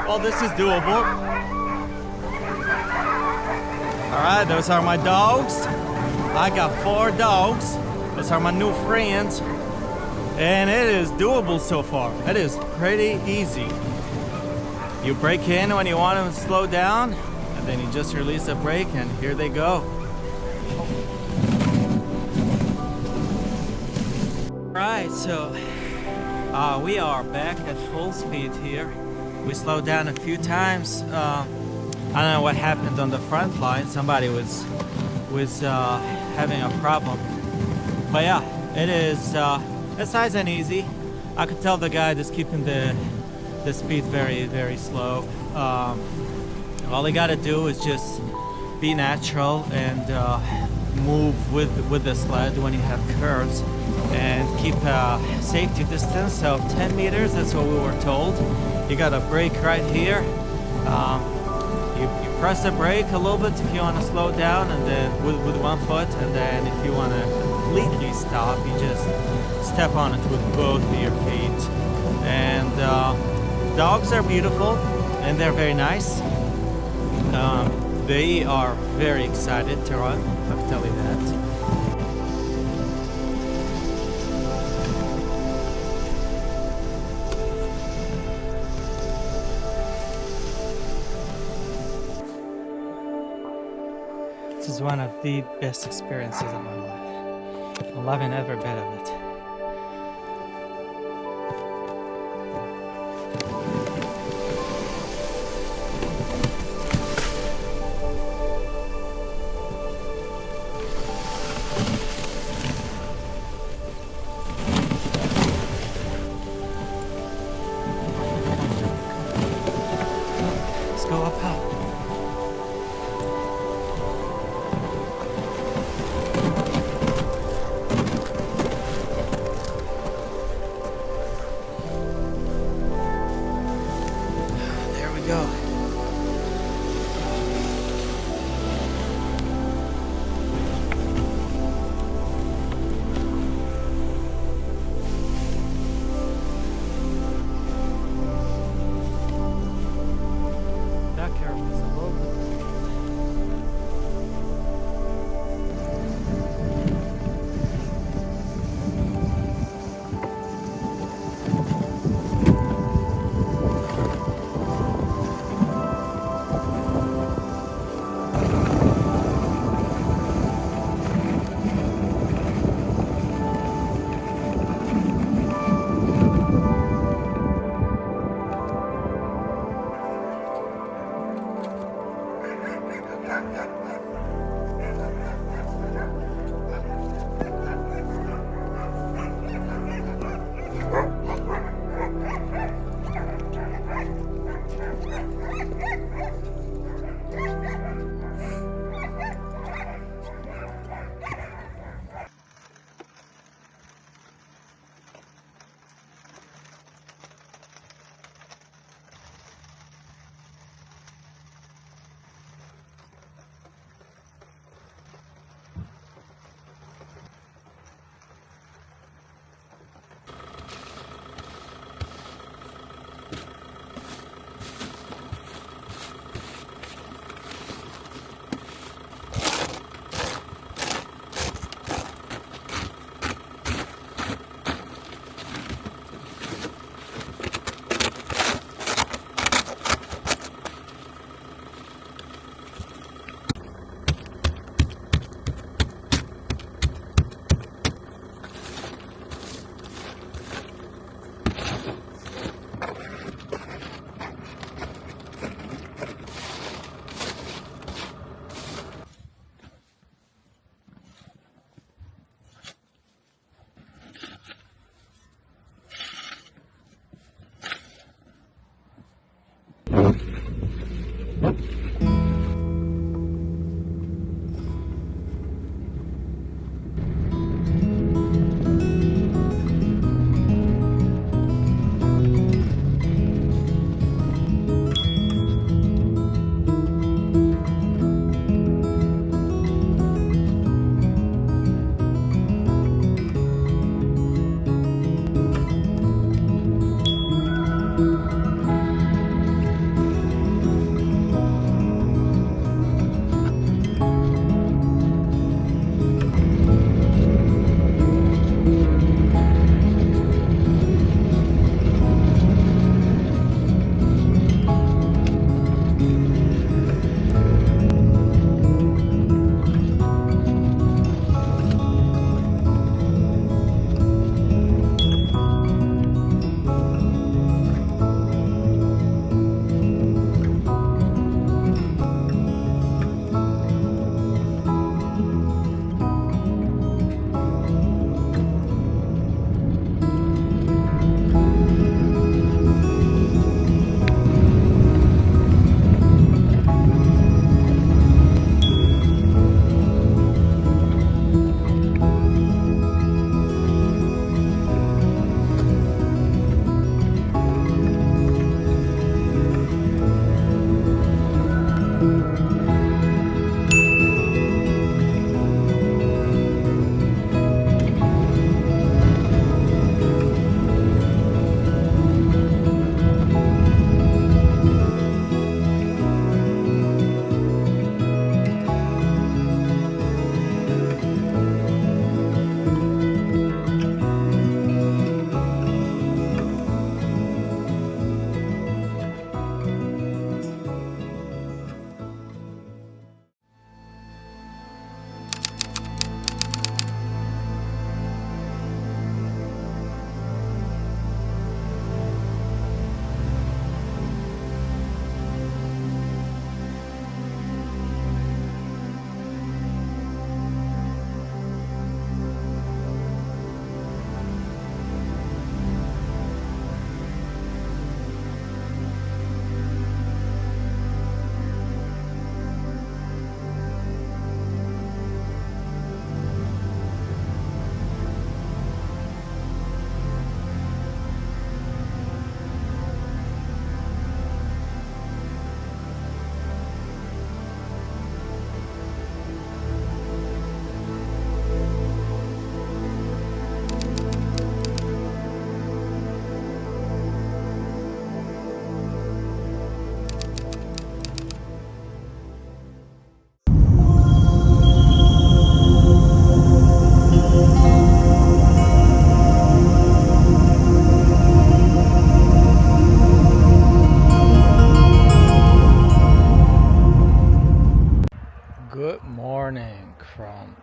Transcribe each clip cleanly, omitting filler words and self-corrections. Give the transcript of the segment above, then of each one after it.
Well, this is doable. Alright, those are my dogs. I got 4 dogs. Those are my new friends. And it is doable so far. It is pretty easy. You brake in when you want them to slow down, and then you just release the brake, and here they go. Right, so we are back at full speed here. We slowed down a few times. I don't know what happened on the front line. Somebody was having a problem. But yeah, it is it's nice and easy. I could tell the guy is keeping the speed very, very slow. All you gotta do is just be natural and move with the sled when you have curves, and keep a safety distance of 10 meters. That's what we were told. You got a brake right here. You press the brake a little bit if you want to slow down, and then with one foot, and then if you want to completely stop, you just step on it with both of your feet. And dogs are beautiful and they're very nice. They are very excited to run, I can tell you that. This is one of the best experiences of my life. I'm loving every bit of it. Let's go up high.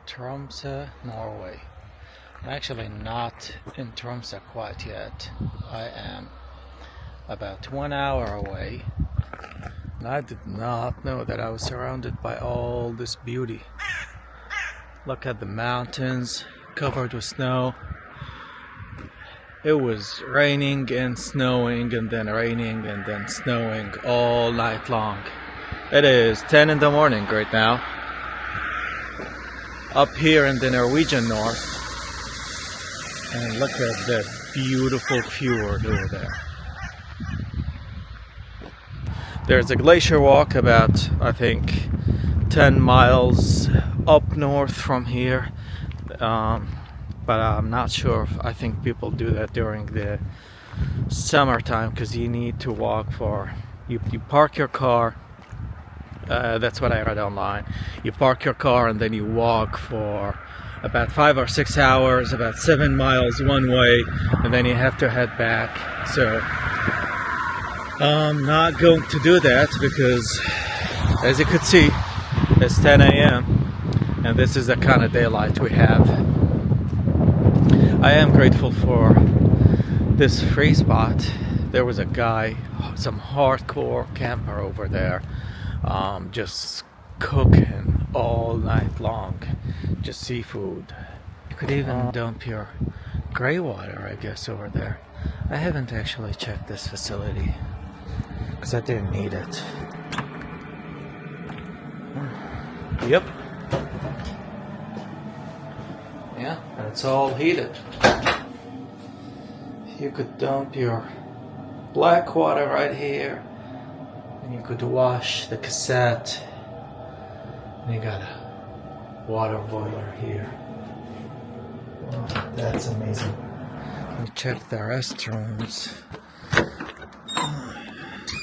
Tromsø, Norway. I'm actually not in Tromsø quite yet. I am about 1 hour away. And I did not know that I was surrounded by all this beauty. Look at the mountains covered with snow. It was raining and snowing and then raining and then snowing all night long. It is 10 in the morning right now, up here in the Norwegian north. And look at that beautiful fjord over there. There's a glacier walk about, I think, 10 miles up north from here. But I'm not sure if I think people do that during the summertime, because you need to walk for, you park your car, that's what I read online. You park your car and then you walk for about 5 or 6 hours, about 7 miles one way, and then you have to head back. So I'm not going to do that because, as you could see, it's 10 a.m. and this is the kind of daylight we have. I am grateful for this free spot. There was a guy, some hardcore camper over there, just cooking all night long, just seafood. You could even dump your gray water, I guess, over there. I haven't actually checked this facility because I didn't need it. Yep. Yeah, and it's all heated. You could dump your black water right here, and you could wash the cassette, and you got a water boiler here. Wow, that's amazing. Let me check the restrooms.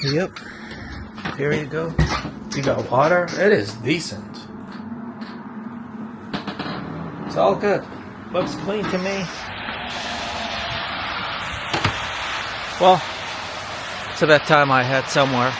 Yep, here you go. You got water. It is decent. It's all good. Looks clean to me. Well, it's about time I head somewhere.